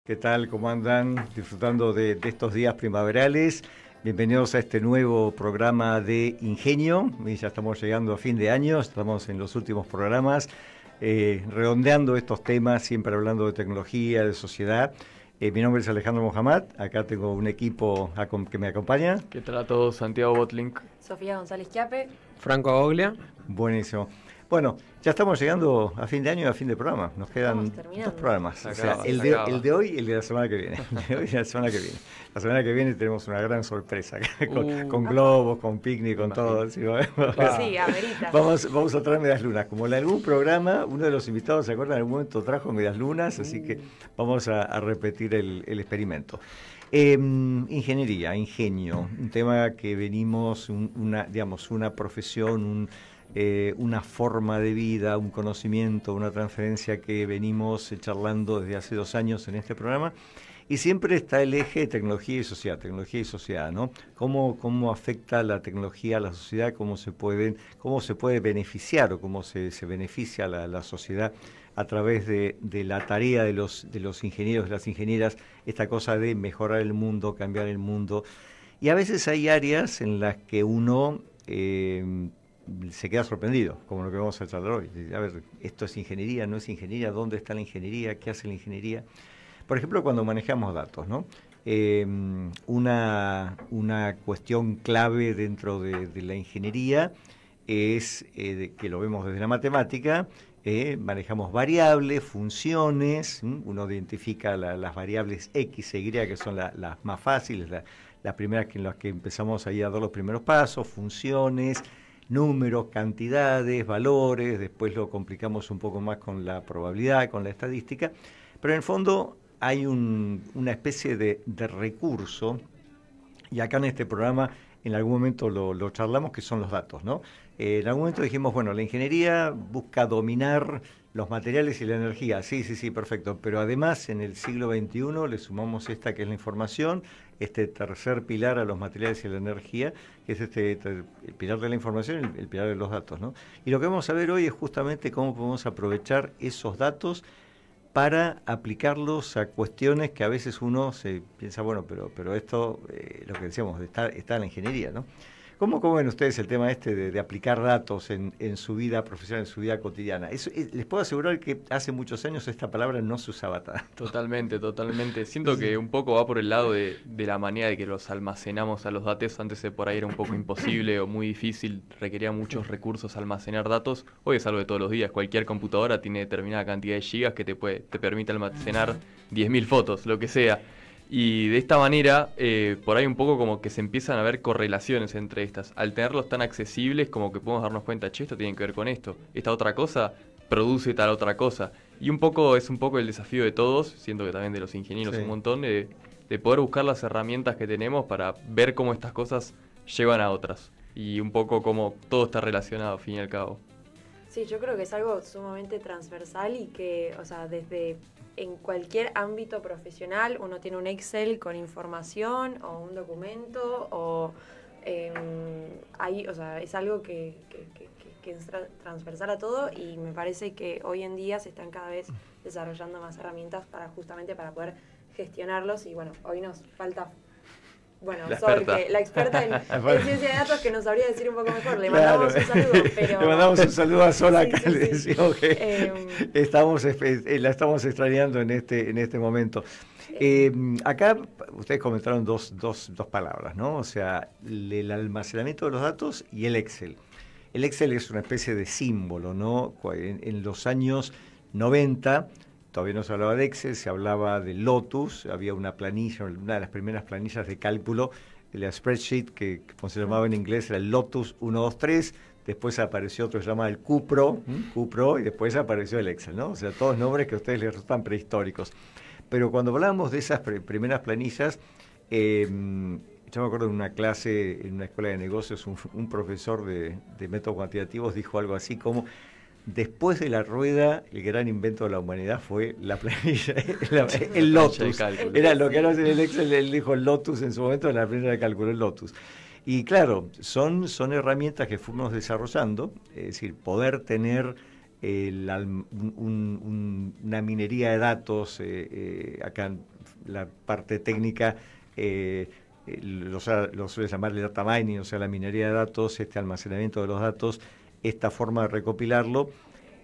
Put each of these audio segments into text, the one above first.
¿Qué tal? ¿Cómo andan? Disfrutando de estos días primaverales. Bienvenidos a este nuevo programa de Ingenio. Ya estamos llegando a fin de año, estamos en los últimos programas, redondeando estos temas, siempre hablando de tecnología, de sociedad. Mi nombre es Alejandro Mohamed, acá tengo un equipo que me acompaña. ¿Qué tal a todos? Santiago Botlink. Sofía González Chiape. Franco Agoglia. Buenísimo. Bueno, ya estamos llegando a fin de año y a fin de programa. Nos quedan dos programas. Se o acaba, sea, el de hoy y el de la semana que viene. El de hoy y la semana que viene. La semana que viene tenemos una gran sorpresa con globos, con picnic, con todo. ¿Sí? Sí, amerita. Vamos a traer medias lunas. Como en algún programa, uno de los invitados, ¿se acuerdan? En algún momento trajo medias lunas, así que vamos a repetir el experimento. Ingeniería, ingenio, un tema que venimos, una profesión, una forma de vida, un conocimiento, una transferencia que venimos charlando desde hace 2 años en este programa, y siempre está el eje tecnología y sociedad, ¿no? ¿Cómo afecta la tecnología a la sociedad? ¿Cómo se puede beneficiar o cómo se beneficia la sociedad a través de la tarea de los ingenieros, de las ingenieras, esta cosa de mejorar el mundo, cambiar el mundo? Y a veces hay áreas en las que uno se queda sorprendido, como lo que vamos a charlar hoy. A ver, ¿esto es ingeniería? ¿No es ingeniería? ¿Dónde está la ingeniería? ¿Qué hace la ingeniería? Por ejemplo, cuando manejamos datos, ¿no? Una cuestión clave dentro de la ingeniería es que lo vemos desde la matemática. Manejamos variables, funciones, uno identifica las variables X e Y, que son las más fáciles, las primeras en las que empezamos ahí a dar los primeros pasos, funciones, números, cantidades, valores. Después lo complicamos un poco más con la probabilidad, con la estadística, pero en el fondo hay una especie de recurso, y acá en este programa en algún momento lo charlamos, que son los datos, ¿no? En algún momento dijimos, bueno, la ingeniería busca dominar los materiales y la energía. Sí, perfecto. Pero además, en el siglo XXI le sumamos esta que es la información, este tercer pilar a los materiales y la energía, que es el pilar de la información y el pilar de los datos, ¿no? Y lo que vamos a ver hoy es justamente cómo podemos aprovechar esos datos para aplicarlos a cuestiones que a veces uno se piensa, bueno, pero esto, lo que decíamos, está en la ingeniería, ¿no? ¿Cómo ven ustedes el tema de aplicar datos en su vida profesional, en su vida cotidiana? Les puedo asegurar que hace muchos años esta palabra no se usaba tanto. Totalmente. Siento que un poco va por el lado de la manera de que los almacenamos a los datos. Antes por ahí era un poco imposible o muy difícil, requería muchos recursos almacenar datos. Hoy es algo de todos los días. Cualquier computadora tiene determinada cantidad de gigas que te permite almacenar 10.000 fotos, lo que sea. Y de esta manera, por ahí un poco como que se empiezan a ver correlaciones entre estas. Al tenerlos tan accesibles, como que podemos darnos cuenta, che, esto tiene que ver con esto. Esta otra cosa produce tal otra cosa. Y es un poco el desafío de todos, siento que también de los ingenieros un montón, de poder buscar las herramientas que tenemos para ver cómo estas cosas llevan a otras. Y un poco cómo todo está relacionado, al fin y al cabo. Sí, yo creo que es algo sumamente transversal y que, o sea, desde en cualquier ámbito profesional uno tiene un Excel con información o un documento o o sea, es algo que es transversal a todo, y me parece que hoy en día se están cada vez desarrollando más herramientas justamente para poder gestionarlos. Y bueno, hoy nos falta... Bueno, la experta en ciencia de datos, que nos sabría decir un poco mejor. Le mandamos un saludo, pero... Le mandamos un saludo a Sol acá, sí. Le decimos que la estamos extrañando en este momento. Acá ustedes comentaron dos palabras, ¿no? O sea, el almacenamiento de los datos y el Excel. El Excel es una especie de símbolo, ¿no? En los años 90... todavía no se hablaba de Excel, se hablaba de Lotus, había una planilla, una de las primeras planillas de cálculo, la spreadsheet, que como se llamaba en inglés, era el Lotus 123, después apareció otro que se llama el QPro, y después apareció el Excel, ¿no? O sea, todos nombres que a ustedes les resultan prehistóricos. Pero cuando hablábamos de esas primeras planillas, yo me acuerdo en una clase, en una escuela de negocios, un profesor de métodos cuantitativos dijo algo así como: después de la rueda, el gran invento de la humanidad fue la planilla, el Lotus. Era lo que era en el Excel, él dijo el Lotus en su momento, en la planilla de cálculo, el Lotus. Y claro, son herramientas que fuimos desarrollando, es decir, poder tener una minería de datos acá la parte técnica lo suele llamar el data mining, o sea, la minería de datos, este almacenamiento de los datos, esta forma de recopilarlo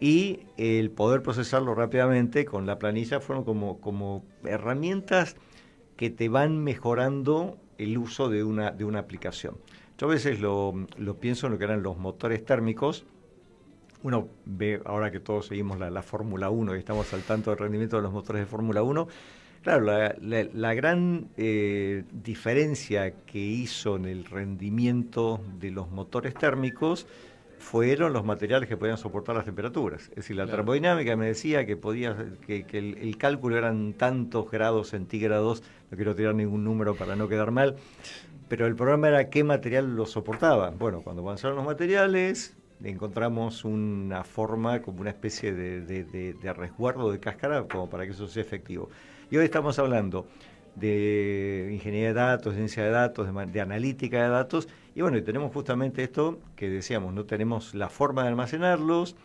y el poder procesarlo rápidamente con la planilla fueron como herramientas que te van mejorando el uso de una aplicación. Yo a veces lo pienso en lo que eran los motores térmicos. Uno ve, ahora que todos seguimos la Fórmula 1 y estamos al tanto del rendimiento de los motores de Fórmula 1, claro, la gran diferencia que hizo en el rendimiento de los motores térmicos fueron los materiales que podían soportar las temperaturas. Es decir, la termodinámica me decía que el cálculo eran tantos grados centígrados, no quiero tirar ningún número para no quedar mal, pero el problema era qué material lo soportaba. Bueno, cuando avanzaron los materiales, encontramos una forma como una especie de resguardo de cáscara como para que eso sea efectivo. Y hoy estamos hablando de ingeniería de datos, ciencia de datos, de analítica de datos, y bueno, y tenemos justamente esto que decíamos, no tenemos la forma de almacenarlos,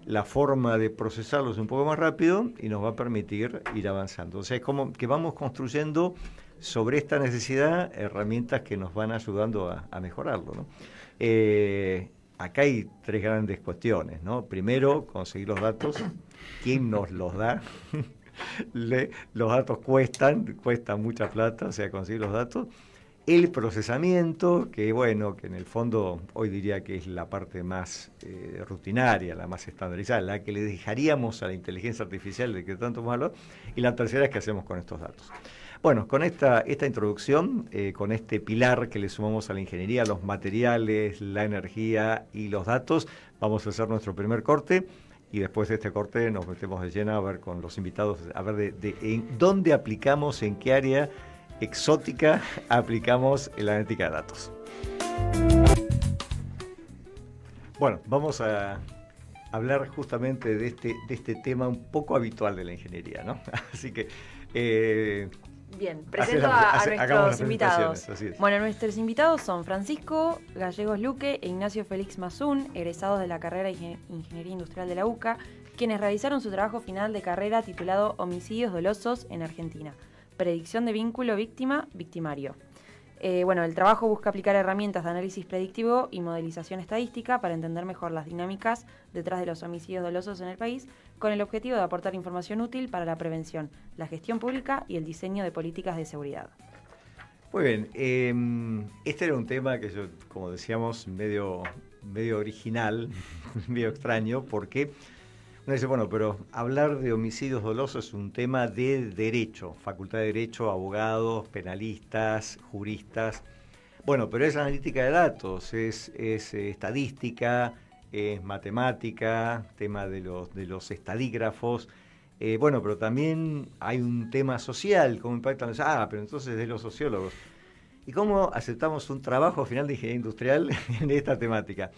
la forma de procesarlos un poco más rápido y nos va a permitir ir avanzando. O sea, es como que vamos construyendo sobre esta necesidad herramientas que nos van ayudando a mejorarlo, ¿no? Acá hay tres grandes cuestiones, ¿no? Primero, conseguir los datos. ¿Quién nos los da? Los datos cuestan mucha plata, o sea, conseguir los datos. El procesamiento, que bueno, que en el fondo hoy diría que es la parte más rutinaria, la más estandarizada, la que le dejaríamos a la inteligencia artificial de que tanto hemos hablado. Y la tercera es qué hacemos con estos datos. Bueno, con esta introducción, con este pilar que le sumamos a la ingeniería, los materiales, la energía y los datos, vamos a hacer nuestro primer corte y después de este corte nos metemos de lleno a ver con los invitados, a ver en dónde aplicamos, en qué área exótica aplicamos la analítica de datos. Bueno, vamos a hablar justamente de este tema un poco habitual de la ingeniería, ¿no? Así que... Bien, presento a nuestros invitados. Bueno, nuestros invitados son Francisco Gallegos Luque e Ignacio Félix Mazún, egresados de la carrera de Ingeniería Industrial de la UCA, quienes realizaron su trabajo final de carrera titulado Homicidios dolosos en Argentina, predicción de vínculo víctima-victimario. El trabajo busca aplicar herramientas de análisis predictivo y modelización estadística para entender mejor las dinámicas detrás de los homicidios dolosos en el país, con el objetivo de aportar información útil para la prevención, la gestión pública y el diseño de políticas de seguridad. Muy bien, este era un tema que yo, como decíamos, medio original, medio extraño, porque uno dice, bueno, pero hablar de homicidios dolosos es un tema de derecho, facultad de derecho, abogados, penalistas, juristas. Bueno, pero es analítica de datos, es estadística, es matemática, tema de los estadígrafos. Pero también hay un tema social, cómo impactan los... pero entonces de los sociólogos. ¿Y cómo aceptamos un trabajo final de ingeniería industrial en esta temática?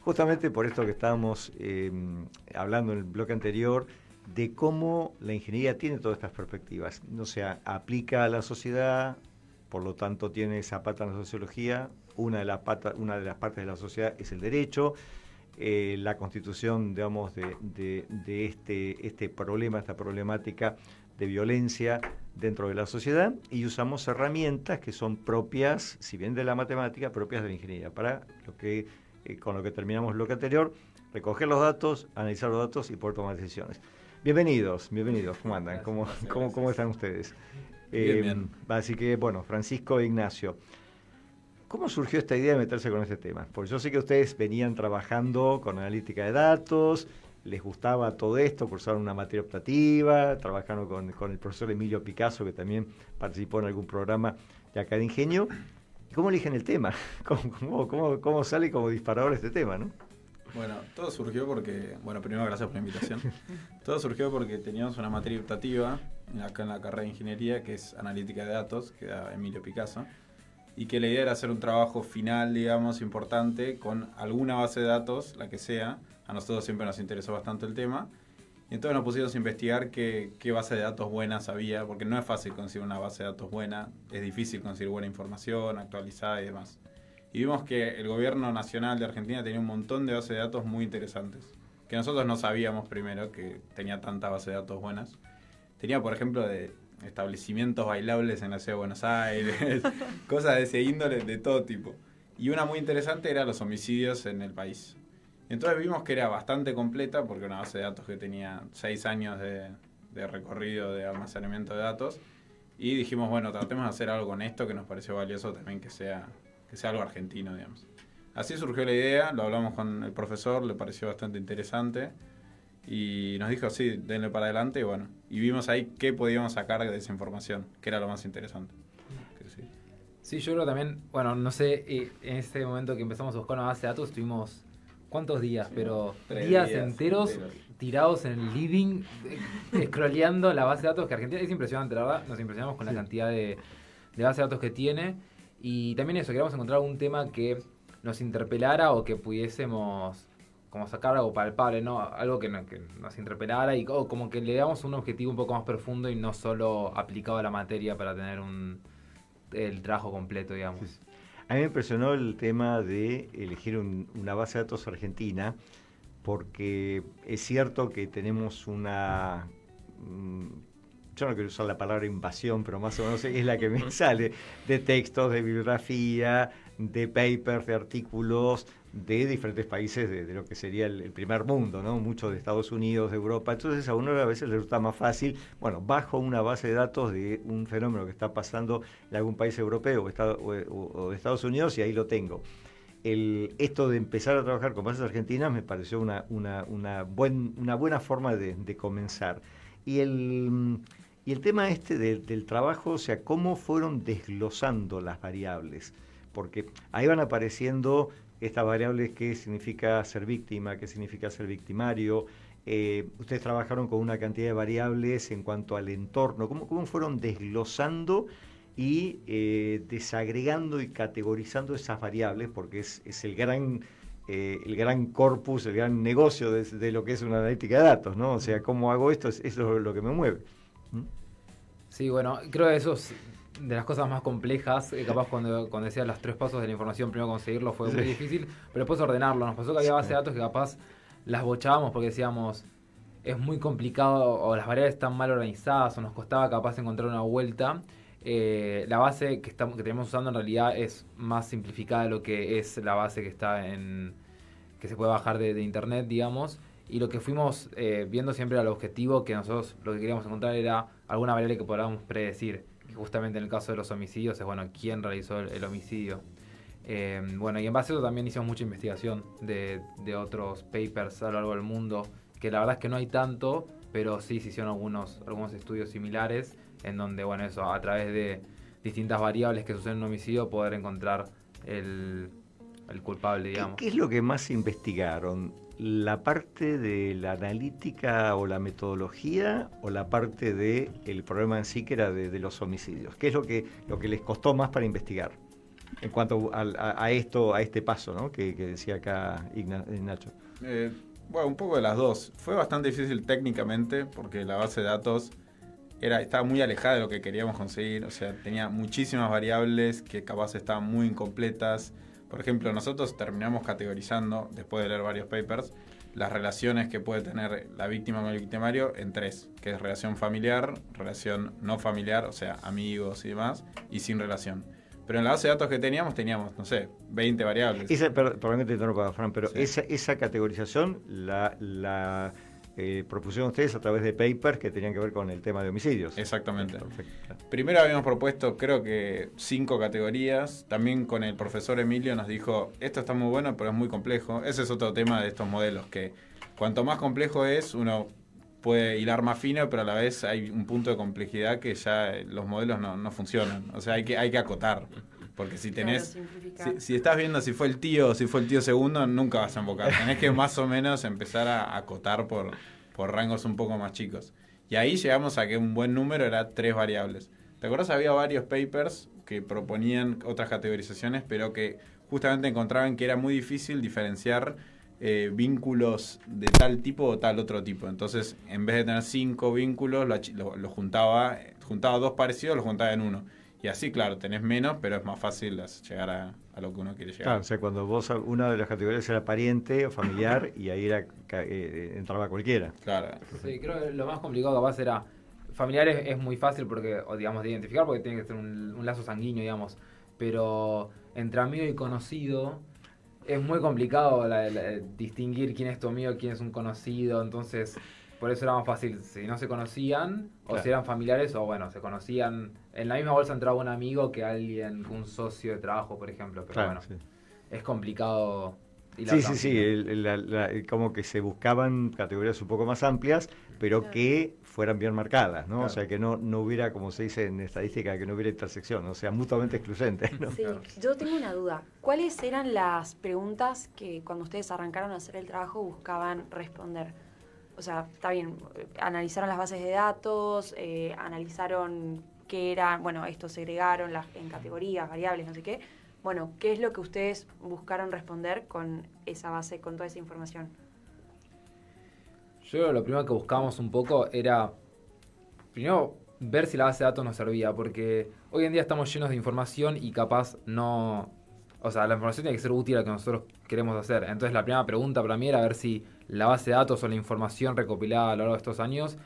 Justamente por esto que estábamos hablando en el bloque anterior, de cómo la ingeniería tiene todas estas perspectivas. O sea, aplica a la sociedad, por lo tanto tiene esa pata en la sociología, una de las partes de la sociedad es el derecho, la constitución, digamos, de este problema, esta problemática de violencia dentro de la sociedad, y usamos herramientas que son propias, si bien de la matemática, propias de la ingeniería, para con lo que terminamos el bloque anterior, recoger los datos, analizar los datos y poder tomar decisiones. Bienvenidos, ¿cómo andan? ¿Cómo están ustedes? Bien. Así que, bueno, Francisco e Ignacio, ¿cómo surgió esta idea de meterse con este tema? Porque yo sé que ustedes venían trabajando con analítica de datos, les gustaba todo esto, cursaron una materia optativa, trabajaron con el profesor Emilio Picasso, que también participó en algún programa de acá de Ingenio. ¿Cómo eligen el tema? ¿Cómo sale como disparador este tema, no? Bueno, todo surgió porque... Bueno, primero gracias por la invitación. Todo surgió porque teníamos una materia optativa acá en la carrera de Ingeniería, que es Analítica de Datos, que da Emilio Picasso, y que la idea era hacer un trabajo final, digamos, importante, con alguna base de datos, la que sea. A nosotros siempre nos interesó bastante el tema. Y entonces nos pusimos a investigar qué base de datos buenas había, porque no es fácil conseguir una base de datos buena, es difícil conseguir buena información, actualizada y demás. Y vimos que el gobierno nacional de Argentina tenía un montón de bases de datos muy interesantes, que nosotros no sabíamos primero que tenía tanta base de datos buenas. Tenía, por ejemplo, establecimientos bailables en la ciudad de Buenos Aires, cosas de ese índole, de todo tipo. Y una muy interesante era los homicidios en el país. Entonces vimos que era bastante completa, porque una base de datos que tenía 6 años de recorrido de almacenamiento de datos, y dijimos, bueno, tratemos de hacer algo con esto que nos pareció valioso también, que sea algo argentino, digamos. Así surgió la idea, lo hablamos con el profesor, le pareció bastante interesante, y nos dijo, sí, denle para adelante, y bueno, y vimos ahí qué podíamos sacar de esa información, que era lo más interesante. Sí, yo creo también, bueno, no sé, en ese momento que empezamos a buscar una base de datos, tuvimos, ¿cuántos días? Pero días enteros tirados en el living, scrolleando la base de datos, que Argentina es impresionante, la verdad, nos impresionamos con la cantidad de base de datos que tiene, y también eso, queríamos encontrar algún tema que nos interpelara o que pudiésemos como sacar algo palpable, ¿no? Algo que nos interpelara y o como que le damos un objetivo un poco más profundo y no solo aplicado a la materia para tener el trabajo completo, digamos. Sí. A mí me impresionó el tema de elegir una base de datos argentina, porque es cierto que tenemos una... yo no quiero usar la palabra invasión, pero más o menos es la que me sale, de textos, de bibliografía, de papers, de artículos de diferentes países de lo que sería el primer mundo, ¿no? Muchos de Estados Unidos, de Europa. Entonces a uno a veces le resulta más fácil, bueno, bajo una base de datos de un fenómeno que está pasando en algún país europeo o de Estados Unidos, y ahí lo tengo. Esto de empezar a trabajar con bases argentinas me pareció una buena forma de comenzar. Y el tema del trabajo, o sea, cómo fueron desglosando las variables, porque ahí van apareciendo estas variables, qué significa ser víctima, qué significa ser victimario. Ustedes trabajaron con una cantidad de variables en cuanto al entorno. ¿Cómo fueron desglosando y desagregando y categorizando esas variables? Porque es el gran corpus, el gran negocio de lo que es una analítica de datos, ¿no? O sea, ¿cómo hago esto? Eso es lo que me mueve. Sí, bueno, creo que eso es de las cosas más complejas. Capaz cuando decía los 3 pasos de la información, primero conseguirlo fue muy difícil, pero después ordenarlo. Nos pasó que había bases de datos que capaz las bochábamos porque decíamos, es muy complicado, o las variables están mal organizadas, o nos costaba capaz encontrar una vuelta. La base que tenemos usando en realidad es más simplificada de lo que es la base que está que se puede bajar de internet, digamos. Y lo que fuimos viendo siempre era el objetivo, que nosotros lo que queríamos encontrar era alguna variable que podamos predecir. Que justamente en el caso de los homicidios es, bueno, quién realizó el homicidio. Bueno, y en base a eso también hicimos mucha investigación de otros papers a lo largo del mundo, que la verdad es que no hay tanto, pero sí se hicieron algunos estudios similares, en donde, bueno, eso, a través de distintas variables que suceden en un homicidio, poder encontrar el culpable, digamos. ¿Qué es lo que más investigaron? ¿La parte de la analítica o la metodología, o la parte del problema en sí, que era de los homicidios? ¿Qué es lo que les costó más para investigar en cuanto a este paso, ¿no? que decía acá Nacho? Bueno, un poco de las dos. Fue bastante difícil técnicamente porque la base de datos estaba muy alejada de lo que queríamos conseguir. O sea, tenía muchísimas variables que capaz estaban muy incompletas. Por ejemplo, nosotros terminamos categorizando, después de leer varios papers, las relaciones que puede tener la víctima con el victimario en 3, que es relación familiar, relación no familiar, o sea, amigos y demás, y sin relación. Pero en la base de datos que teníamos, no sé, 20 variables. Perdón que te interrumpa, Fran, pero sí. esa categorización la propusieron ustedes a través de papers que tenían que ver con el tema de homicidios. Exactamente. Perfecto. Primero habíamos propuesto, creo que 5 categorías. También con el profesor Emilio nos dijo, esto está muy bueno, pero es muy complejo. Ese es otro tema de estos modelos, que cuanto más complejo es, uno puede hilar más fino, pero a la vez hay un punto de complejidad que ya los modelos no funcionan. O sea, hay que acotar. Porque si tenés, si estás viendo si fue el tío segundo, nunca vas a invocar. Tenés que más o menos empezar a acotar por rangos un poco más chicos. Y ahí llegamos a que un buen número era 3 variables. ¿Te acuerdas? Había varios papers que proponían otras categorizaciones, pero que justamente encontraban que era muy difícil diferenciar vínculos de tal tipo o tal otro tipo. Entonces, en vez de tener 5 vínculos, lo juntaba 2 parecidos, los juntaba en uno. Y así, claro, tenés menos, pero es más fácil llegar a lo que uno quiere llegar. Claro, o sea, cuando una de las categorías era pariente o familiar, y ahí entraba cualquiera. Claro. Sí, creo que lo más complicado capaz era familiares es muy fácil porque, o digamos, de identificar porque tiene que ser un lazo sanguíneo, digamos. Pero entre amigo y conocido es muy complicado distinguir quién es tu amigo, quién es un conocido. Entonces, por eso era más fácil si no se conocían, o Claro. si eran familiares, o bueno, se conocían. En la misma bolsa entraba un amigo que alguien, un socio de trabajo, por ejemplo. Pero Claro, bueno, sí. es complicado. Sí, sí, sí, como que se buscaban categorías un poco más amplias, pero Claro. que fueran bien marcadas, ¿no? O Claro. sea, que no hubiera, como se dice en estadística, que no hubiera intersección, o sea, mutuamente excluyentes, ¿no? Sí, yo tengo una duda. ¿Cuáles eran las preguntas que cuando ustedes arrancaron a hacer el trabajo buscaban responder? O sea, está bien, analizaron las bases de datos, analizaron qué eran, bueno, esto segregaron en categorías, variables, no sé qué. Bueno, ¿qué es lo que ustedes buscaron responder con esa base, con toda esa información? Yo lo primero que buscábamos un poco era, primero, ver si la base de datos nos servía, porque hoy en día estamos llenos de información y capaz no... O sea, la información tiene que ser útil a lo que nosotros queremos hacer. Entonces la primera pregunta para mí era ver si la base de datos o la información recopilada a lo largo de estos años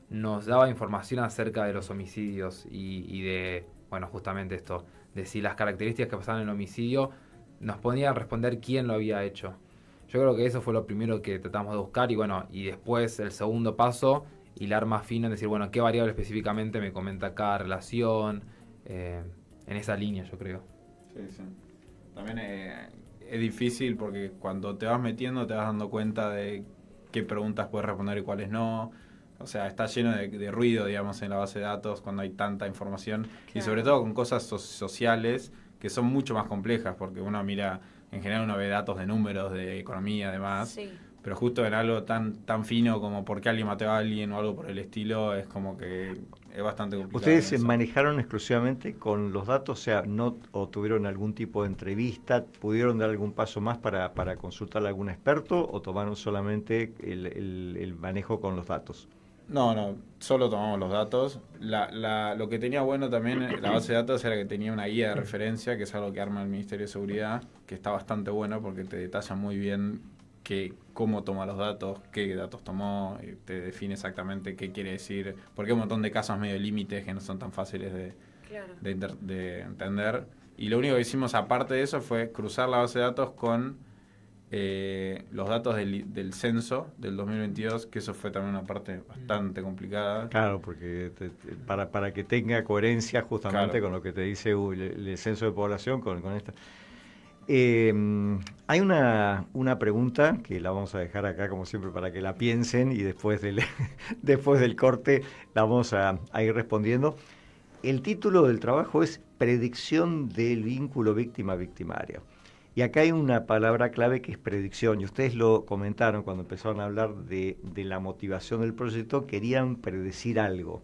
nos daba información acerca de los homicidios y de, bueno, justamente esto, de si las características que pasaban en el homicidio nos podían responder quién lo había hecho. Yo creo que eso fue lo primero que tratamos de buscar y bueno, y después el segundo paso, hilar más fino en decir, bueno, qué variable específicamente me comenta cada relación, en esa línea yo creo. Sí, sí. También es difícil porque cuando te vas metiendo te vas dando cuenta de qué preguntas puedes responder y cuáles no. O sea, está lleno de ruido, digamos, en la base de datos cuando hay tanta información. Y Claro. sobre todo con cosas sociales que son mucho más complejas porque uno mira, en general uno ve datos de números, de economía, además. Sí. Pero justo en algo tan fino como por qué alguien mató a alguien o algo por el estilo, es como que es bastante complicado. ¿Ustedes se eso. manejaron exclusivamente con los datos? O sea, o tuvieron algún tipo de entrevista? ¿Pudieron dar algún paso más para consultar a algún experto? ¿O tomaron solamente el manejo con los datos? No, solo tomamos los datos. Lo que tenía bueno también la base de datos era que tenía una guía de referencia, que es algo que arma el Ministerio de Seguridad, que está bastante bueno porque te detalla muy bien cómo toma los datos, qué datos tomó, te define exactamente qué quiere decir, porque hay un montón de casos medio límites que no son tan fáciles Claro. de entender. Y lo único que hicimos aparte de eso fue cruzar la base de datos con los datos del censo del 2022, que eso fue también una parte bastante complicada. Claro, porque para que tenga coherencia justamente Claro. con lo que te dice el censo de población, con esta. Hay una pregunta que la vamos a dejar acá como siempre para que la piensen y después después del corte la vamos a ir respondiendo. El título del trabajo es Predicción del vínculo víctima-victimario. Y acá hay una palabra clave que es predicción, y ustedes lo comentaron cuando empezaron a hablar de la motivación del proyecto, querían predecir algo.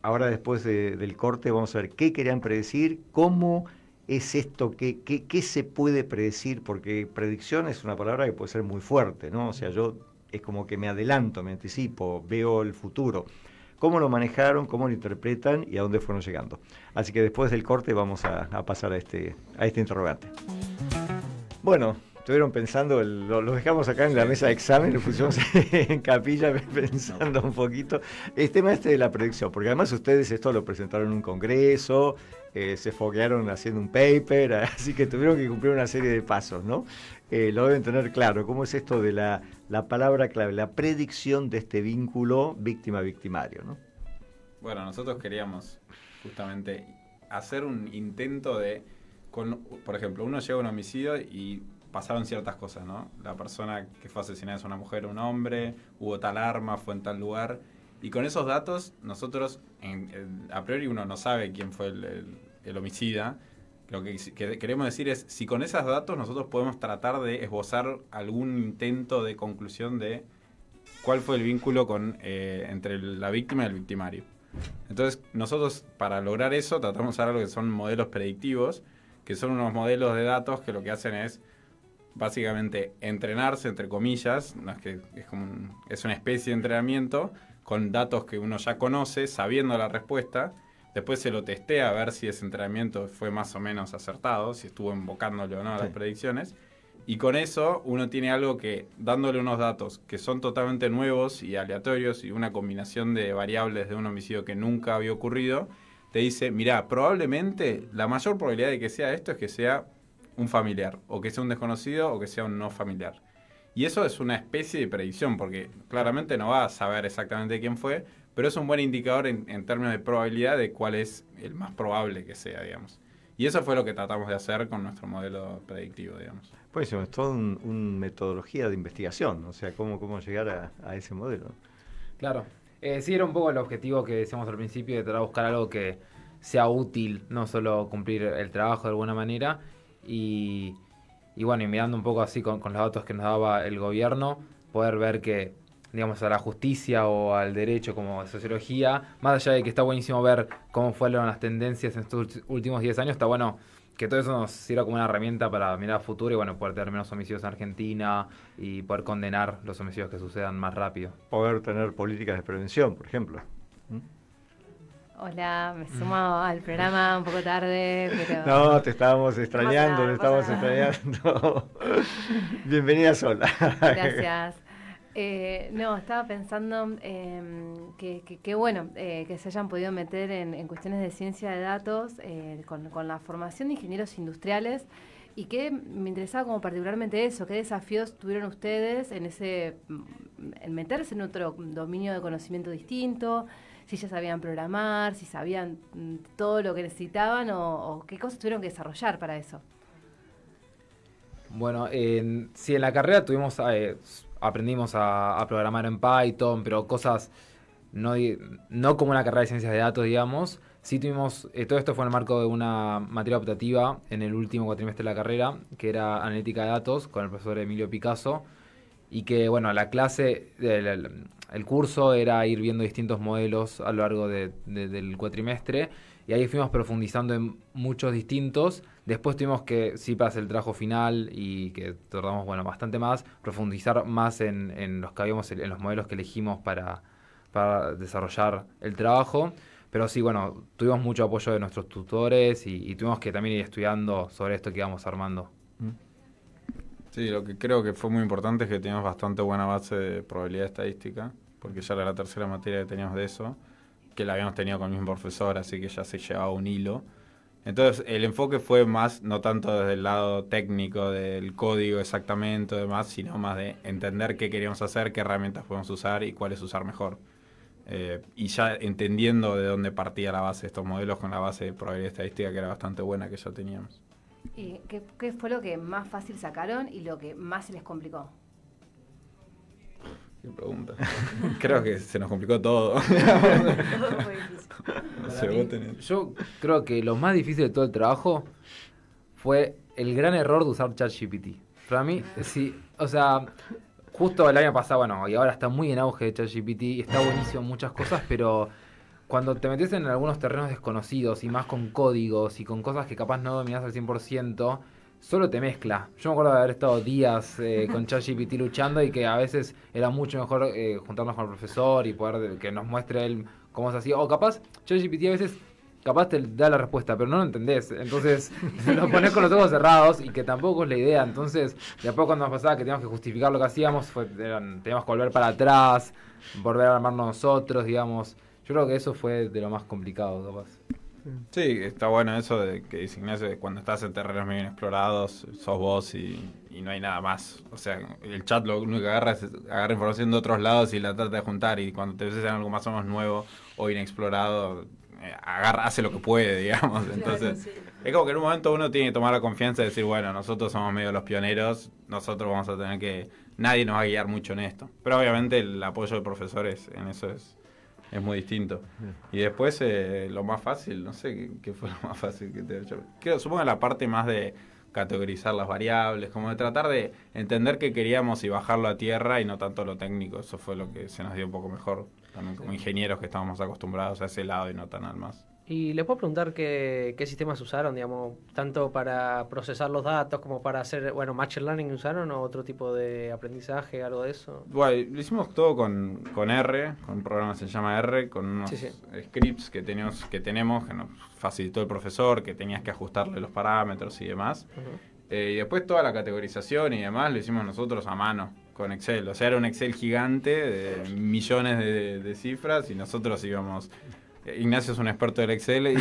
Ahora después del corte vamos a ver qué querían predecir, cómo es esto, qué se puede predecir, porque predicción es una palabra que puede ser muy fuerte, ¿no? O sea, yo es como que me adelanto, me anticipo, veo el futuro. ¿Cómo lo manejaron, cómo lo interpretan y a dónde fueron llegando? Así que después del corte vamos a pasar a este interrogante. Bueno, estuvieron pensando, lo dejamos acá en la mesa de examen, lo pusimos en capilla pensando un poquito. El tema de la predicción, porque además ustedes esto lo presentaron en un congreso, se foguearon haciendo un paper, así que tuvieron que cumplir una serie de pasos, ¿no? Lo deben tener claro, ¿cómo es esto de la palabra clave, la predicción de este vínculo víctima-victimario, ¿no? Bueno, nosotros queríamos justamente hacer un intento por ejemplo, uno llega a un homicidio y pasaron ciertas cosas, ¿no? La persona que fue asesinada es una mujer o un hombre, hubo tal arma, fue en tal lugar. Y con esos datos, nosotros, a priori uno no sabe quién fue el homicida. Lo que queremos decir es, si con esos datos nosotros podemos tratar de esbozar algún intento de conclusión de cuál fue el vínculo entre la víctima y el victimario. Entonces, nosotros para lograr eso tratamos de usar algo que son modelos predictivos, que son unos modelos de datos que lo que hacen es básicamente entrenarse, entre comillas, no es que es una especie de entrenamiento con datos que uno ya conoce, sabiendo la respuesta. Después se lo testea a ver si ese entrenamiento fue más o menos acertado, si estuvo invocándole o no a las predicciones. Y con eso uno tiene algo que, dándole unos datos que son totalmente nuevos y aleatorios y una combinación de variables de un homicidio que nunca había ocurrido, te dice, mirá, probablemente la mayor probabilidad de que sea esto es que sea un familiar, o que sea un desconocido, o que sea un no familiar. Y eso es una especie de predicción, porque claramente no va a saber exactamente quién fue, pero es un buen indicador en términos de probabilidad de cuál es el más probable que sea, digamos. Y eso fue lo que tratamos de hacer con nuestro modelo predictivo, digamos. Pues eso es toda una metodología de investigación, o sea, cómo llegar a ese modelo. Claro. Sí, era un poco el objetivo que decíamos al principio, de tratar de buscar algo que sea útil, no solo cumplir el trabajo de alguna manera. Y bueno, y mirando un poco así con los datos que nos daba el gobierno, poder ver que, digamos, a la justicia o al derecho como sociología, más allá de que está buenísimo ver cómo fueron las tendencias en estos últimos 10 años, está bueno que todo eso nos sirva como una herramienta para mirar a futuro y bueno, poder tener menos homicidios en Argentina y poder condenar los homicidios que sucedan más rápido. Poder tener políticas de prevención, por ejemplo. Hola, me sumo al programa un poco tarde, pero... No, te estábamos extrañando, te estábamos extrañando. Bienvenida sola. Gracias. No, estaba pensando que bueno, que se hayan podido meter en cuestiones de ciencia de datos con la formación de ingenieros industriales y que me interesaba como particularmente eso, qué desafíos tuvieron ustedes en meterse en otro dominio de conocimiento distinto, si ya sabían programar, si sabían todo lo que necesitaban o qué cosas tuvieron que desarrollar para eso. Bueno, sí, en la carrera aprendimos a programar en Python, pero cosas no como una carrera de ciencias de datos, digamos. Sí tuvimos, todo esto fue en el marco de una materia optativa en el último cuatrimestre de la carrera, que era analítica de datos, con el profesor Emilio Picasso, y que, bueno, la clase, el curso era ir viendo distintos modelos a lo largo del cuatrimestre, y ahí fuimos profundizando en muchos distintos. Después tuvimos que, sí, para hacer el trabajo final y que tardamos, bueno, bastante más, profundizar más en los que habíamos, en los modelos que elegimos para desarrollar el trabajo. Pero sí, bueno, tuvimos mucho apoyo de nuestros tutores y tuvimos que también ir estudiando sobre esto que íbamos armando. Sí, lo que creo que fue muy importante es que teníamos bastante buena base de probabilidad estadística, porque ya era la tercera materia que teníamos de eso, que la habíamos tenido con el mismo profesor, así que ya se llevaba un hilo. Entonces el enfoque fue más, no tanto desde el lado técnico del código exactamente o demás, sino más de entender qué queríamos hacer, qué herramientas podemos usar y cuáles usar mejor. Y ya entendiendo de dónde partía la base de estos modelos con la base de probabilidad estadística que era bastante buena que ya teníamos. ¿Y qué fue lo que más fácil sacaron y lo que más se les complicó? Qué pregunta. Creo que se nos complicó todo. Yo creo que lo más difícil de todo el trabajo fue el gran error de usar ChatGPT. Para mí, sí, o sea, justo el año pasado, bueno, y ahora está muy en auge de ChatGPT, está buenísimo en muchas cosas, pero cuando te metes en algunos terrenos desconocidos y más con códigos y con cosas que capaz no dominás al 100%, solo te mezcla. Yo me acuerdo de haber estado días con ChatGPT luchando y que a veces era mucho mejor juntarnos con el profesor y poder que nos muestre él cómo se hacía. O capaz, ChatGPT a veces capaz te da la respuesta, pero no lo entendés. Entonces lo pones con los ojos cerrados y que tampoco es la idea. Entonces, después cuando nos pasaba que teníamos que justificar lo que hacíamos, teníamos que volver para atrás, volver a armarnos nosotros, digamos. Yo creo que eso fue de lo más complicado, capaz. Sí, está bueno eso de que dice Ignacio, de cuando estás en terrenos medio inexplorados, sos vos y no hay nada más. O sea, el chat lo único que agarra es agarra información de otros lados y la trata de juntar, y cuando te ves en algo más o menos nuevo o inexplorado, hace lo que puede, digamos. Entonces, claro, sí. Es como que en un momento uno tiene que tomar la confianza de decir, bueno, nosotros somos medio los pioneros, nosotros vamos a tener que... Nadie nos va a guiar mucho en esto. Pero obviamente el apoyo de profesores en eso es muy distinto. Y después lo más fácil, no sé qué fue lo más fácil que te he hecho. Supongo la parte más de categorizar las variables, como de tratar de entender qué queríamos y bajarlo a tierra y no tanto lo técnico. Eso fue lo que se nos dio un poco mejor, también como ingenieros que estábamos acostumbrados a ese lado y no tan al más. Y les puedo preguntar qué sistemas usaron, digamos, tanto para procesar los datos como para hacer, bueno, Machine Learning usaron o otro tipo de aprendizaje, algo de eso. Bueno, lo hicimos todo con R, con un programa que se llama R, con unos scripts que tenemos, que nos facilitó el profesor, que tenías que ajustarle los parámetros y demás. Y después toda la categorización y demás lo hicimos nosotros a mano, con Excel. O sea, era un Excel gigante de millones de cifras y nosotros íbamos... Ignacio es un experto del Excel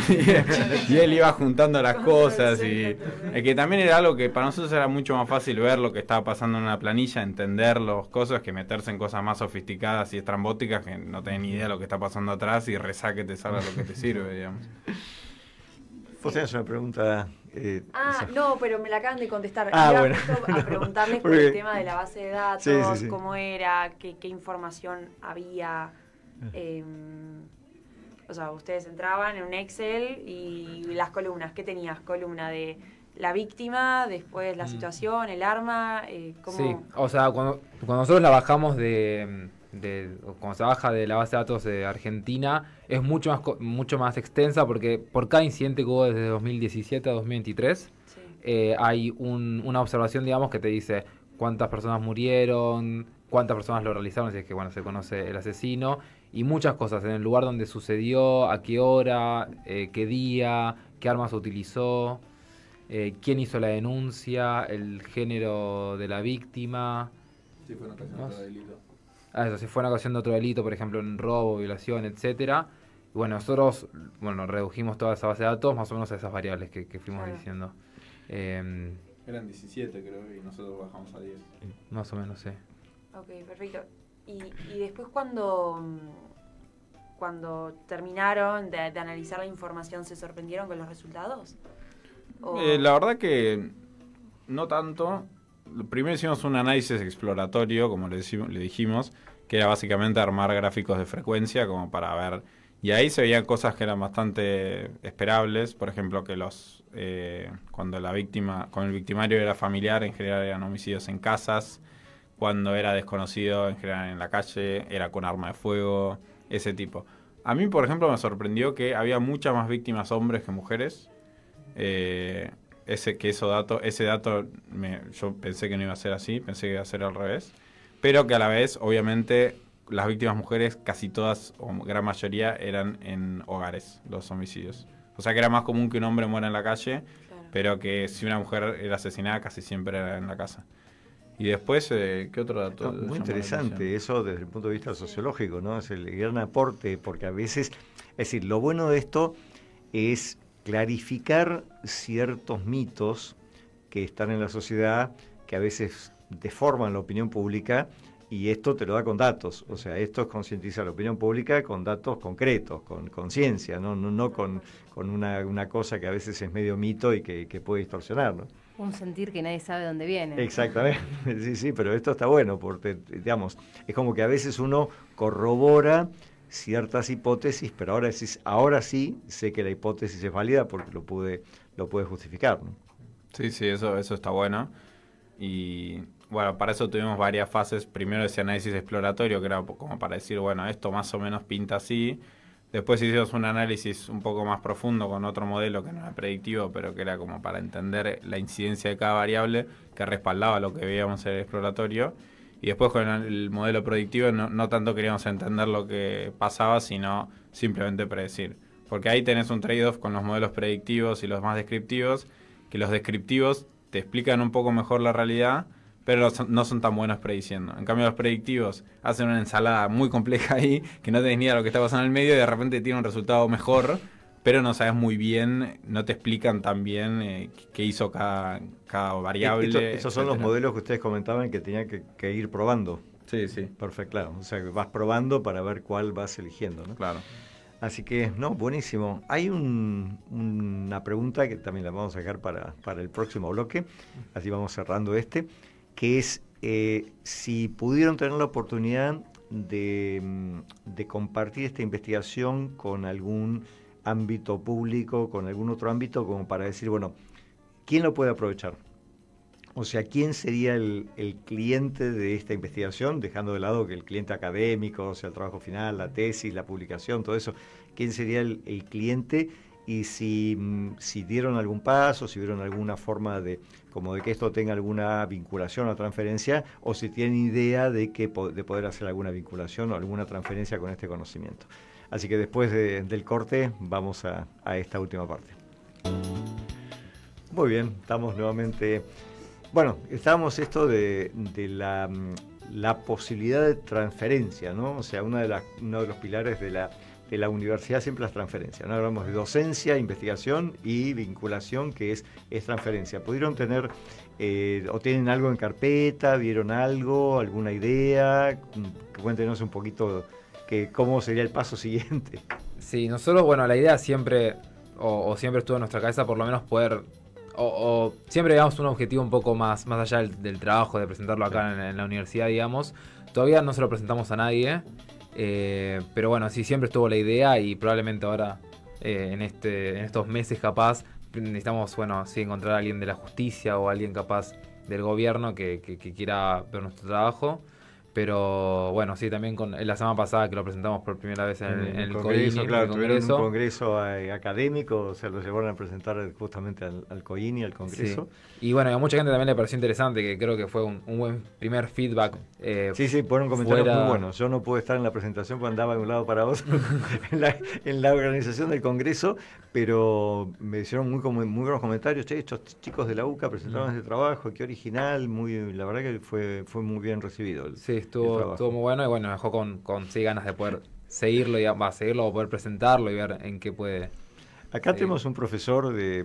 y él iba juntando las cosas y que también era algo que para nosotros era mucho más fácil ver lo que estaba pasando en una planilla, entender las cosas, que meterse en cosas más sofisticadas y estrambóticas que no tenés ni idea de lo que está pasando atrás y rezá que te salga lo que te sirve, digamos. Vos tenés una pregunta... no, pero me la acaban de contestar. Bueno. Justo a preguntarles por el tema de la base de datos, Sí. cómo era, qué información había. O sea, ustedes entraban en un Excel y las columnas. ¿Qué tenías? Columna de la víctima, después la situación, el arma. ¿Cómo? Sí, o sea, cuando nosotros la bajamos cuando se baja de la base de datos de Argentina, es mucho más extensa porque por cada incidente que hubo desde 2017 a 2023, hay una observación, digamos, que te dice cuántas personas murieron, cuántas personas lo realizaron, si es que, bueno, se conoce el asesino, y muchas cosas, en el lugar donde sucedió, a qué hora, qué día, qué arma se utilizó, quién hizo la denuncia, el género de la víctima. Sí, fue una ocasión de otro delito. Eso, si fue una ocasión de otro delito, por ejemplo, en robo, violación, etcétera. Y bueno, nosotros redujimos toda esa base de datos más o menos a esas variables que fuimos diciendo. Eran 17 creo y nosotros bajamos a 10. Más o menos, sí. Ok, perfecto. Y después cuando terminaron de analizar la información, ¿se sorprendieron con los resultados? La verdad que no tanto. Primero hicimos un análisis exploratorio, como le dijimos, que era básicamente armar gráficos de frecuencia como para ver. Y ahí se veían cosas que eran bastante esperables. Por ejemplo, que cuando el victimario era familiar, en general eran homicidios en casas. Cuando era desconocido, en general en la calle, era con arma de fuego, ese tipo. A mí, por ejemplo, me sorprendió que había muchas más víctimas hombres que mujeres. Ese dato yo pensé que no iba a ser así, pensé que iba a ser al revés. Pero que a la vez, obviamente, las víctimas mujeres, casi todas, o gran mayoría, eran en hogares, los homicidios. O sea que era más común que un hombre muera en la calle, pero que si una mujer era asesinada, casi siempre era en la casa. Y después, ¿qué otro dato? Muy interesante eso desde el punto de vista sociológico, ¿no? Es el gran aporte, porque a veces, es decir, lo bueno de esto es clarificar ciertos mitos que están en la sociedad, que a veces deforman la opinión pública, y esto te lo da con datos. O sea, esto es concientizar la opinión pública con datos concretos, con ciencia, no con una cosa que a veces es medio mito y que puede distorsionar, ¿no? Un sentir que nadie sabe dónde viene. Exactamente, sí, pero esto está bueno, porque, digamos, es como que a veces uno corrobora ciertas hipótesis, pero ahora sí sé que la hipótesis es válida porque lo pude justificar, ¿no? Sí, eso está bueno. Y bueno, para eso tuvimos varias fases. Primero ese análisis exploratorio, que era como para decir, bueno, esto más o menos pinta así. Después hicimos un análisis un poco más profundo con otro modelo que no era predictivo, pero que era como para entender la incidencia de cada variable, que respaldaba lo que veíamos en el exploratorio. Y después con el modelo predictivo no tanto queríamos entender lo que pasaba, sino simplemente predecir. Porque ahí tenés un trade-off con los modelos predictivos y los más descriptivos, que los descriptivos te explican un poco mejor la realidad, pero no son tan buenos prediciendo. En cambio, los predictivos hacen una ensalada muy compleja ahí, que no tenés ni idea de lo que está pasando en el medio y de repente tiene un resultado mejor, pero no sabes muy bien, no te explican tan bien qué hizo cada variable. Esos son los modelos que ustedes comentaban que tenían que ir probando. Sí. Perfecto, claro. O sea, que vas probando para ver cuál vas eligiendo, ¿no? Claro. Así que, buenísimo. Hay una pregunta que también la vamos a dejar para el próximo bloque, así vamos cerrando que es si pudieron tener la oportunidad de compartir esta investigación con algún ámbito público, con algún otro ámbito, como para decir, bueno, ¿quién lo puede aprovechar? O sea, ¿quién sería el cliente de esta investigación? Dejando de lado que el cliente académico, o sea, el trabajo final, la tesis, la publicación, todo eso. ¿Quién sería el cliente? Y si dieron algún paso, si vieron alguna forma de que esto tenga alguna vinculación o transferencia, o si tienen idea de poder hacer alguna vinculación o alguna transferencia con este conocimiento. Así que después del corte vamos a esta última parte. Muy bien, estamos nuevamente. Bueno, estábamos esto de la posibilidad de transferencia, ¿no? O sea, uno de los pilares de la universidad siempre es transferencia, ¿no? Hablamos de docencia, investigación y vinculación, que es transferencia. ¿Pudieron tener o tienen algo en carpeta? ¿Vieron algo? ¿Alguna idea? Cuéntenos un poquito cómo sería el paso siguiente. Sí, nosotros, bueno, la idea siempre, o siempre estuvo en nuestra cabeza, por lo menos poder, o siempre digamos un objetivo un poco más allá del trabajo, de presentarlo acá en la universidad, digamos. Todavía no se lo presentamos a nadie, pero bueno, sí, siempre estuvo la idea y probablemente ahora, en estos meses capaz, necesitamos, bueno, sí, encontrar a alguien de la justicia o alguien capaz del gobierno que quiera ver nuestro trabajo. Pero bueno, sí, también la semana pasada que lo presentamos por primera vez en el Congreso, claro, tuvieron un congreso académico, se lo llevaron a presentar justamente al COINI, al Congreso. Sí. Y bueno, a mucha gente también le pareció interesante, que creo que fue un buen primer feedback. Sí, fueron comentarios muy buenos. Yo no pude estar en la presentación cuando andaba de un lado para otro en la organización del Congreso, pero me hicieron muy buenos comentarios. Che, estos chicos de la UCA presentaron este trabajo, qué original, la verdad que fue muy bien recibido. Sí, estuvo muy bueno y bueno, me dejó con sí, ganas de poder seguirlo o poder presentarlo y ver en qué puede. Acá tenemos un profesor de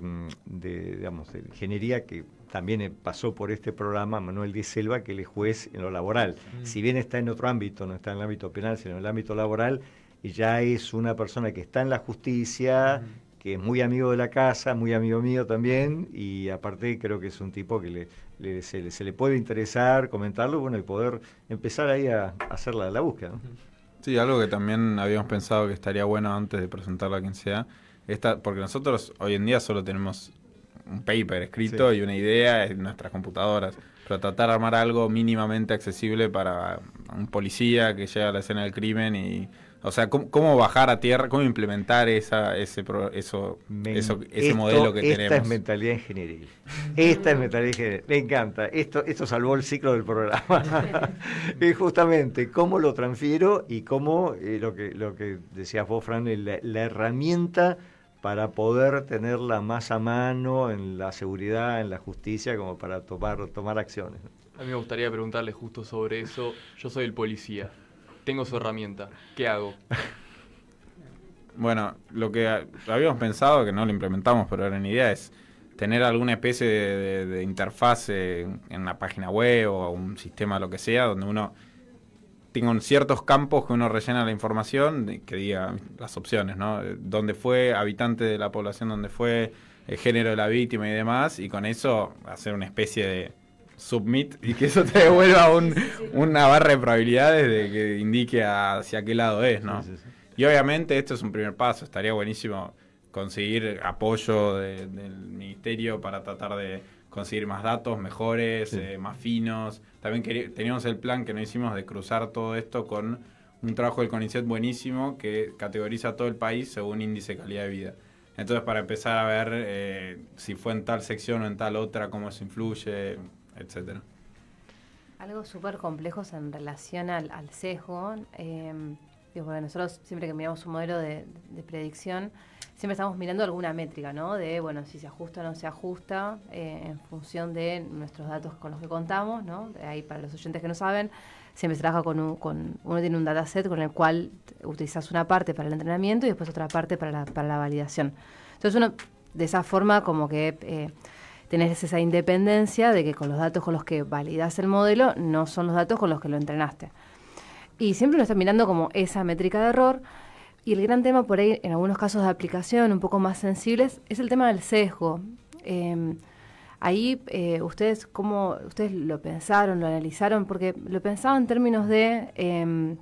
ingeniería que también pasó por este programa, Manuel Di Selva, que él es juez en lo laboral. Si bien está en otro ámbito, no está en el ámbito penal, sino en el ámbito laboral, y ya es una persona que está en la justicia, que es muy amigo de la casa, muy amigo mío también, y aparte creo que es un tipo que se le puede interesar, comentarlo, bueno, y poder empezar ahí a hacer la búsqueda, ¿no? Sí, algo que también habíamos pensado que estaría bueno antes de presentarlo a quien sea, porque nosotros hoy en día solo tenemos un paper escrito y una idea en nuestras computadoras, pero tratar de armar algo mínimamente accesible para un policía que llega a la escena del crimen y... O sea, ¿cómo bajar a tierra, cómo implementar ese modelo que tenemos? Esta es mentalidad ingenieril. Me encanta. Esto salvó el ciclo del programa. Y justamente, ¿cómo lo transfiero? Y cómo, lo que decías vos, Fran, la herramienta para poder tenerla más a mano en la seguridad, en la justicia, como para tomar acciones. A mí me gustaría preguntarle justo sobre eso. Yo soy el policía. Tengo su herramienta. ¿Qué hago? Bueno, lo que habíamos pensado, que no lo implementamos, pero era una idea, es tener alguna especie de interfaz en la página web o un sistema, lo que sea, donde uno tenga ciertos campos que uno rellena la información, que diga las opciones, ¿no? Dónde fue, habitante de la población donde fue, el género de la víctima y demás, y con eso hacer una especie de submit y que eso te devuelva una barra de probabilidades de que indique hacia qué lado es, ¿no? Sí. Y obviamente esto es un primer paso, estaría buenísimo conseguir apoyo del ministerio para tratar de conseguir más datos mejores, más finos. También teníamos el plan que nos hicimos de cruzar todo esto con un trabajo del CONICET buenísimo que categoriza a todo el país según índice de calidad de vida. Entonces, para empezar a ver si fue en tal sección o en tal otra, cómo eso influye, etcétera. Algo súper complejo en relación al sesgo. Porque nosotros siempre que miramos un modelo de predicción, siempre estamos mirando alguna métrica, ¿no? De, bueno, si se ajusta o no se ajusta en función de nuestros datos con los que contamos, ¿no? Ahí para los oyentes que no saben, siempre se trabaja uno tiene un dataset con el cual utilizas una parte para el entrenamiento y después otra parte para la validación. Entonces uno, de esa forma, como que tenés esa independencia de que con los datos con los que validas el modelo no son los datos con los que lo entrenaste. Y siempre uno está mirando como esa métrica de error. Y el gran tema por ahí, en algunos casos de aplicación un poco más sensibles, es el tema del sesgo. Ahí, ¿ustedes lo pensaron, lo analizaron? Porque lo pensaban en términos de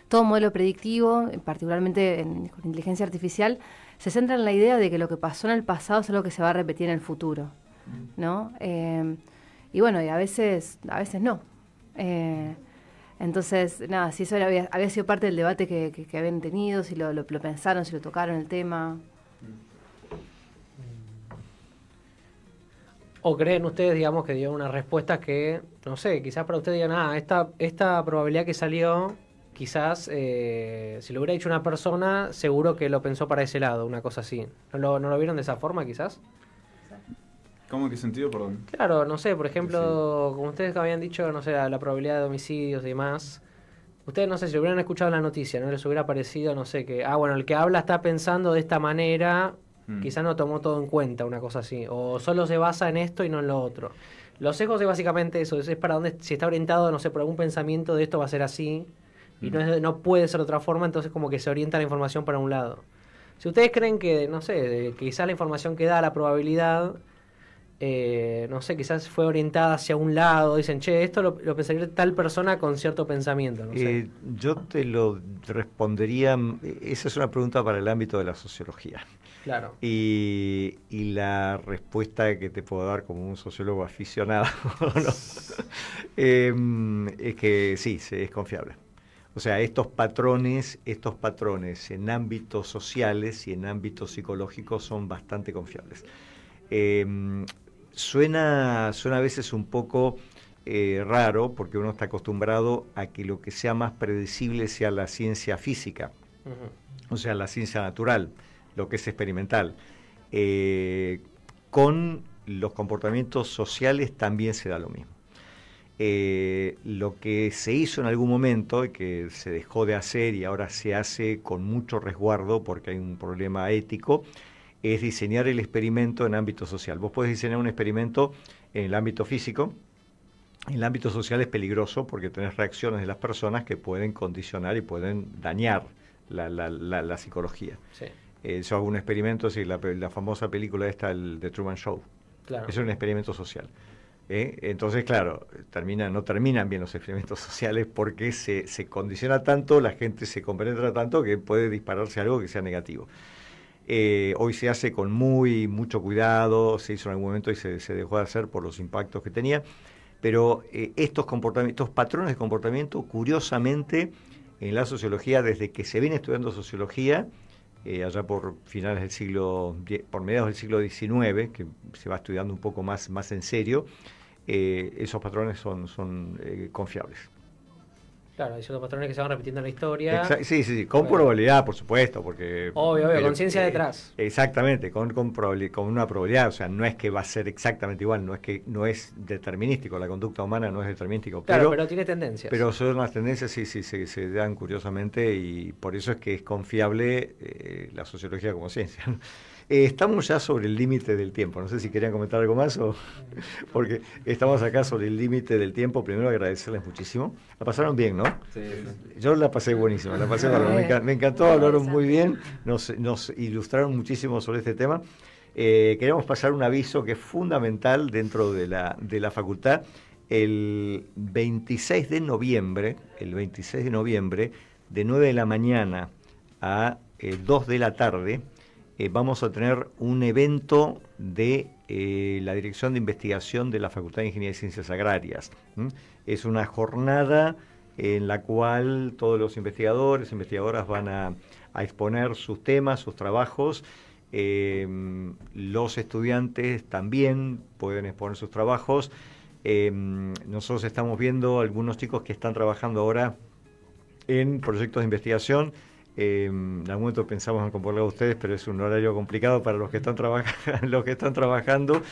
todo modelo predictivo, particularmente con inteligencia artificial, se centra en la idea de que lo que pasó en el pasado es algo que se va a repetir en el futuro, ¿no? Y bueno, y a veces no. Entonces, nada, si eso había sido parte del debate que habían tenido, si lo pensaron, si lo tocaron el tema. ¿O creen ustedes, digamos, que dieron una respuesta que, no sé, quizás para ustedes digan, esta probabilidad que salió, quizás, si lo hubiera dicho una persona, seguro que lo pensó para ese lado, una cosa así. ¿No lo vieron de esa forma, quizás? ¿Cómo en qué sentido? Perdón. Claro, no sé, por ejemplo, como ustedes habían dicho, no sé, la probabilidad de homicidios y demás. Ustedes, no sé, si lo hubieran escuchado en la noticia, ¿no? Les hubiera parecido, no sé, que, bueno, el que habla está pensando de esta manera, quizá no tomó todo en cuenta, una cosa así. O solo se basa en esto y no en lo otro. Los sesgos es básicamente eso, es para dónde, si está orientado, no sé, por algún pensamiento de esto va a ser así, y no puede ser de otra forma, entonces como que se orienta la información para un lado. Si ustedes creen que, no sé, quizás la información que da la probabilidad, no sé, quizás fue orientada hacia un lado, dicen, che, esto lo pensaría tal persona con cierto pensamiento, no sé. Yo te lo respondería, esa es una pregunta para el ámbito de la sociología. Claro. Y la respuesta que te puedo dar como un sociólogo aficionado ¿no? Es que sí, es confiable. O sea, estos patrones en ámbitos sociales y en ámbitos psicológicos son bastante confiables. Suena a veces un poco raro porque uno está acostumbrado a que lo que sea más predecible sea la ciencia física, o sea, la ciencia natural, lo que es experimental. Con los comportamientos sociales también se da lo mismo. Lo que se hizo en algún momento y que se dejó de hacer y ahora se hace con mucho resguardo porque hay un problema ético, es diseñar el experimento en ámbito social. Vos podés diseñar un experimento en el ámbito físico, en el ámbito social es peligroso porque tenés reacciones de las personas que pueden condicionar y pueden dañar la psicología. Sí. Yo hago un experimento, sí, la famosa película esta, el The Truman Show. Claro. Es un experimento social. Entonces, claro, no terminan bien los experimentos sociales porque se condiciona tanto, la gente se compenetra tanto que puede dispararse algo que sea negativo. Hoy se hace con mucho cuidado, se hizo en algún momento y se dejó de hacer por los impactos que tenía, pero estos patrones de comportamiento, curiosamente, en la sociología, desde que se viene estudiando sociología, allá por mediados del siglo XIX, que se va estudiando un poco más en serio, esos patrones son confiables. Claro, hay ciertos patrones que se van repitiendo en la historia. Sí, con probabilidad, por supuesto, porque... Obvio, con ciencia detrás. Exactamente, con una probabilidad, o sea, no es que va a ser exactamente igual, no es determinístico, la conducta humana no es determinístico. Claro, pero tiene tendencias. Pero son las tendencias, sí, se dan curiosamente y por eso es que es confiable la sociología como ciencia. Estamos ya sobre el límite del tiempo. No sé si querían comentar algo más porque estamos acá sobre el límite del tiempo. Primero agradecerles muchísimo. La pasaron bien, ¿no? Sí. Yo la pasé buenísima, me encantó, hablaron muy bien, nos ilustraron muchísimo sobre este tema. Queremos pasar un aviso que es fundamental dentro de la facultad. El 26 de noviembre, de 9 de la mañana a 2 de la tarde, vamos a tener un evento de la Dirección de Investigación de la Facultad de Ingeniería y Ciencias Agrarias. Es una jornada en la cual todos los investigadores e investigadoras van a exponer sus temas, sus trabajos. Los estudiantes también pueden exponer sus trabajos. Nosotros estamos viendo algunos chicos que están trabajando ahora en proyectos de investigación. En algún momento pensamos en componerlo a ustedes, pero es un horario complicado para los que están trabajando,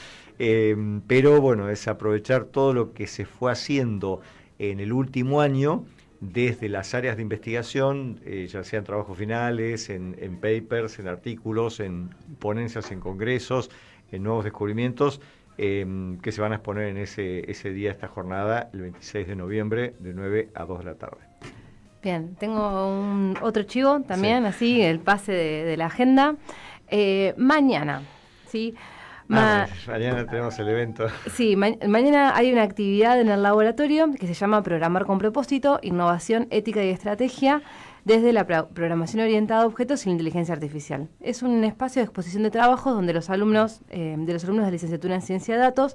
pero bueno, es aprovechar todo lo que se fue haciendo en el último año desde las áreas de investigación, ya sean trabajos finales, en papers, en artículos, en ponencias, en congresos, en nuevos descubrimientos, que se van a exponer en ese día, esta jornada, el 26 de noviembre, de 9 a 2 de la tarde. Bien, tengo otro chivo también, así, el pase de la agenda. Mañana, ¿sí? Mañana tenemos el evento. Sí, mañana hay una actividad en el laboratorio que se llama Programar con propósito, innovación, ética y estrategia desde la programación orientada a objetos y la inteligencia artificial. Es un espacio de exposición de trabajos donde los alumnos de licenciatura en ciencia de datos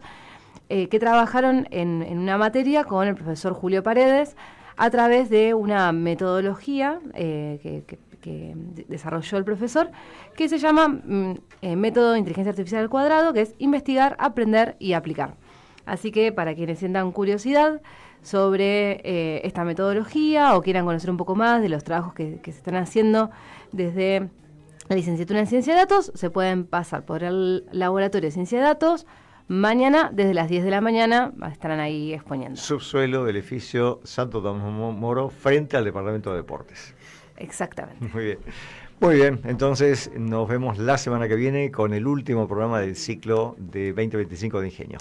que trabajaron en una materia con el profesor Julio Paredes, a través de una metodología que desarrolló el profesor, que se llama Método de Inteligencia Artificial al Cuadrado, que es investigar, aprender y aplicar. Así que para quienes sientan curiosidad sobre esta metodología o quieran conocer un poco más de los trabajos que se están haciendo desde la licenciatura en Ciencia de Datos, se pueden pasar por el Laboratorio de Ciencia de Datos, Mañana, desde las 10 de la mañana, estarán ahí exponiendo. Subsuelo del edificio Santo Tomás Moro, frente al Departamento de Deportes. Exactamente. Muy bien. Muy bien, entonces nos vemos la semana que viene con el último programa del ciclo de 2025 de Ingenio.